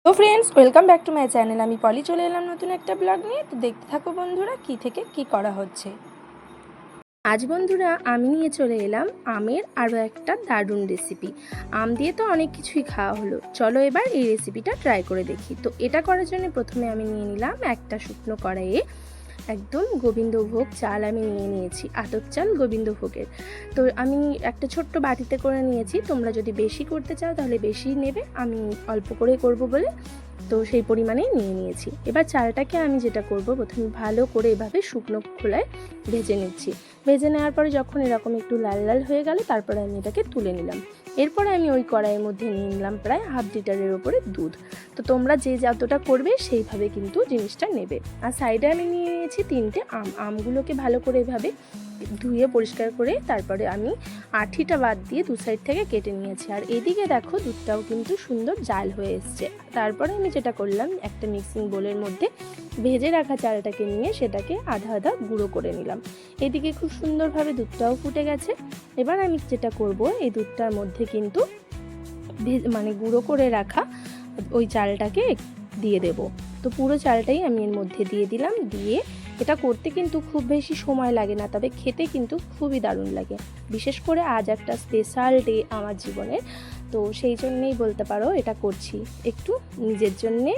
তো friends, welcome back to my channel. আমি পলি চলে এলাম নতুন একটা ব্লগ নিয়ে। তো দেখতে থাকো বন্ধুরা কী থেকে কী করা হচ্ছে। আজ বন্ধুরা আমি নিয়ে চলে এলাম আমের আরও একটা দারুণ রেসিপি। আম দিয়ে তো অনেক কিছুই খাওয়া হলো, চলো এবার এই রেসিপিটা ট্রাই করে দেখি। তো এটা করার জন্য প্রথমে আমি নিয়ে নিলাম একটা শুকনো কড়াইয়ে একদম গোবিন্দভোগ চাল আমি নিয়ে নিয়েছি, আতপ চাল গোবিন্দভোগের। তো আমি একটা ছোট্ট বাটিতে করে নিয়েছি, তোমরা যদি বেশি করতে চাও তাহলে বেশি নেবে, আমি অল্প করে করব বলে তো সেই পরিমাণেই নিয়ে নিয়েছি। এবার চালটাকে আমি যেটা করব, প্রথমে ভালো করে এভাবে শুকনো খোলায় ভেজে নিচ্ছি। ভেজে নেওয়ার পরে যখন এরকম একটু লাল লাল হয়ে গেল, তারপরে আমি এটাকে তুলে নিলাম। এরপরে আমি ওই কড়াইয়ের মধ্যে নিয়ে নিলাম প্রায় হাফ লিটারের ওপরে দুধ। তো তোমরা যে যতটা করবে সেইভাবে কিন্তু জিনিসটা নেবে। আর সাইডে আমি নিয়ে নিয়েছি 3টে আমগুলোকে ভালো করে এভাবে ধুয়ে পরিষ্কার করে তারপরে আমি আঠিটা বাদ দিয়ে দু সাইড থেকে কেটে নিয়েছি। আর এদিকে দেখো দুধটাও কিন্তু সুন্দর জাল হয়ে এসছে। তারপরে আমি যেটা করলাম, একটা মিক্সিং বোলের মধ্যে ভেজে রাখা চালটাকে নিয়ে সেটাকে আধা আধা গুঁড়ো করে নিলাম। এদিকে খুব সুন্দরভাবে দুধটাও ফুটে গেছে। এবার আমি যেটা করব, এই দুধটার মধ্যে কিন্তু গুঁড়ো করে রাখা ওই চালটাকে দিয়ে দেব। তো পুরো চালটাই আমি এর মধ্যে দিয়ে দিলাম। দিয়ে এটা করতে কিন্তু খুব বেশি সময় লাগে না, তবে খেতে কিন্তু খুবই দারুণ লাগে। বিশেষ করে আজ একটা স্পেশাল ডে আমার জীবনের, তো সেই জন্যেই বলতে পারো এটা করছি একটু নিজের জন্যে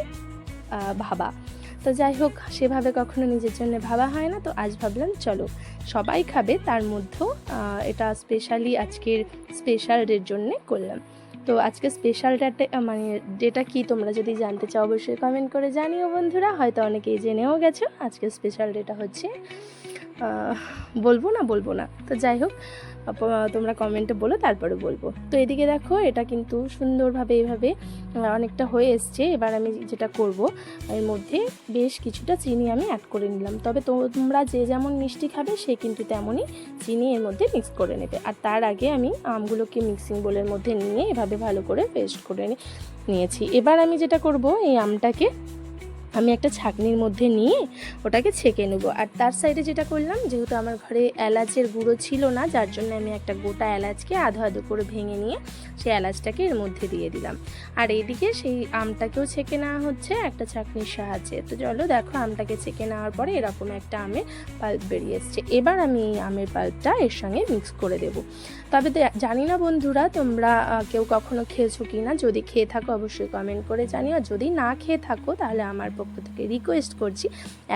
ভাবা। তো যাই হোক, সেভাবে কখনো নিজের জন্য ভাবা হয় না, তো আজ ভাবলাম চলো সবাই খাবে, তার মধ্যেও এটা স্পেশালি আজকের স্পেশাল ডের জন্যে করলাম। তো আজকে স্পেশাল ডেটা কি তোমরা যদি জানতে চাও অবশ্যই কমেন্ট করে জানিও বন্ধুরা। হয়তো অনেকেই জেনেও গেছো আজকে স্পেশাল ডেটা হচ্ছে বলবো না, তো যাই হোক তোমরা কমেন্টে বলো, তারপরে বলবো। তো এদিকে দেখো এটা কিন্তু সুন্দরভাবে এইভাবে অনেকটা হয়ে এসছে। এবার আমি যেটা করব, এর মধ্যে বেশ কিছুটা চিনি আমি অ্যাড করে নিলাম। তবে তোমরা যে যেমন মিষ্টি খাবে সে কিন্তু তেমনই চিনি এর মধ্যে মিক্স করে নেবে। আর তার আগে আমি আমগুলোকে মিক্সিং বোলের মধ্যে নিয়ে এভাবে ভালো করে পেস্ট করে নিয়েছি। এবার আমি যেটা করব, এই আমটাকে আমি একটা ছাঁকনির মধ্যে নিয়ে ওটাকে ছেঁকে নেব। আর তার সাইডে যেটা করলাম, যেহেতু আমার ঘরে এলাচের গুঁড়ো ছিল না, যার জন্য আমি একটা গোটা এলাচকে আধো আধো করে ভেঙে নিয়ে সেই এলাচটাকে এর মধ্যে দিয়ে দিলাম। আর এইদিকে সেই আমটাকেও ছেঁকে নেওয়া হচ্ছে একটা ছাঁকনির সাহায্যে। তো চলো দেখো, আমটাকে ছেঁকে নেওয়ার পরে এরকম একটা আমের পাল্প বেরিয়ে এসছে। এবার আমি এই আমের পাল্পটা এর সঙ্গে মিক্স করে দেব। তবে জানি না বন্ধুরা তোমরা কেউ কখনো খেয়েছো কি না, যদি খেয়ে থাকো অবশ্যই কমেন্ট করে জানিও। যদি না খেয়ে থাকো তাহলে আমার পক্ষ থেকে রিকোয়েস্ট করছি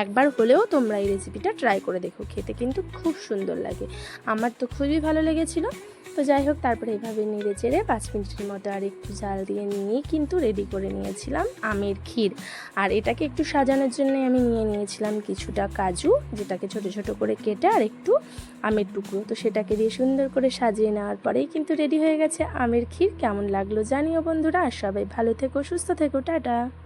একবার হলেও তোমরা এই রেসিপিটা ট্রাই করে দেখো, খেতে কিন্তু খুব সুন্দর লাগে। আমার তো খুবই ভালো লেগেছিল। তো যাই হোক, তারপরে এইভাবে নেড়ে চেড়ে 5 মিনিটের মতো আর একটু জাল দিয়ে নিয়ে কিন্তু রেডি করে নিয়েছিলাম আমের ক্ষীর। আর এটাকে একটু সাজানোর জন্য আমি নিয়ে নিয়েছিলাম কিছুটা কাজু, যেটাকে ছোট ছোট করে কেটে, আর একটু আমের টুকরো। তো সেটাকে দিয়ে সুন্দর করে সাজিয়ে নেওয়ার পরেই কিন্তু রেডি হয়ে গেছে আমের ক্ষীর। কেমন লাগলো জানিও বন্ধুরা, আর সবাই ভালো থেকো, সুস্থ থেকো, টাটা।